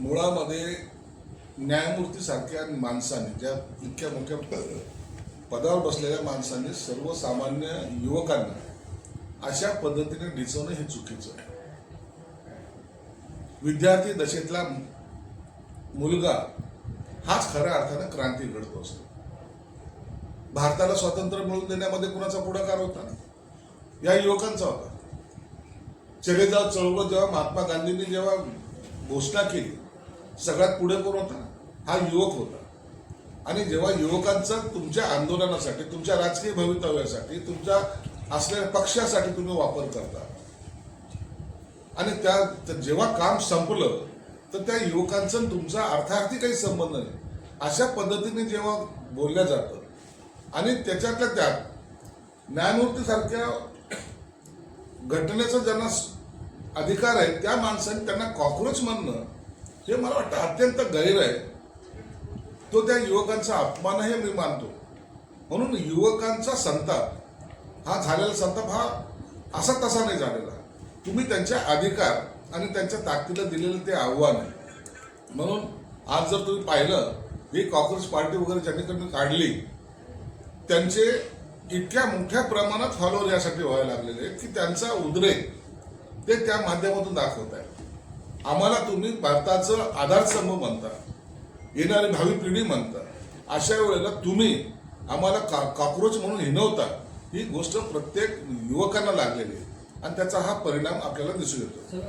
मुळामध्ये न्यायमूर्ती सारख्या माणसाने, ज्या इतक्या मोठ्या पदावर बसलेल्या माणसांनी सर्वसामान्य युवकांना अशा पद्धतीने डिसवणं हे चुकीचं आहे. विद्यार्थी दशेतला मुलगा हाच खऱ्या अर्थानं क्रांती घडतो असतो. भारताला स्वातंत्र्य मिळवून देण्यामध्ये कुणाचा पुढाकार होता? या युवकांचा होता. चले जाव चळवळ जेव्हा महात्मा गांधींनी जेव्हा घोषणा केली, सगळ्यात पुढे कोण होता? हा युवक होता. आणि जेव्हा युवकांचा तुमच्या आंदोलनासाठी, तुमच्या राजकीय भवितव्यासाठी, तुमच्या असलेल्या पक्षासाठी तुम्ही वापर करता आणि त्या जेव्हा काम संपलं तर त्या युवकांचा तुमचा अर्थार्थी काही संबंध नाही अशा पद्धतीने जेव्हा बोलल्या जातं आणि त्याच्यातल्या त्यात न्यायमूर्ती सारख्या घटनेचा ज्यांना अधिकार आहे त्या माणसाने त्यांना कॉक्रोच म्हणणं हे मला वाटतं अत्यंत गैर आहे. तो त्या युवकांचा अपमान हे मी मानतो. म्हणून युवकांचा संताप हा झालेला संताप हा असा तसा नाही झालेला. तुम्ही त्यांच्या अधिकार आणि त्यांच्या ताकदीला दिलेलं ते आव्हान आहे. म्हणून आज जर तुम्ही पाहिलं ही कॉक्रोच पार्टी वगैरे ज्यांनीकडून काढली त्यांचे इतक्या मोठ्या प्रमाणात फॉलोअर यासाठी व्हायला लागलेले आहेत की त्यांचा उद्रेक ते त्या माध्यमातून दाखवत आहेत. आम्हाला तुम्ही भारताचं आधारस्तंभ म्हणता, येणारी भावी पिढी म्हणता, अशा वेळेला तुम्ही आम्हाला कॉक्रोच म्हणून हिनवता, ही गोष्ट प्रत्येक युवकांना लागलेली आहे आणि त्याचा हा परिणाम आपल्याला दिसून येतो.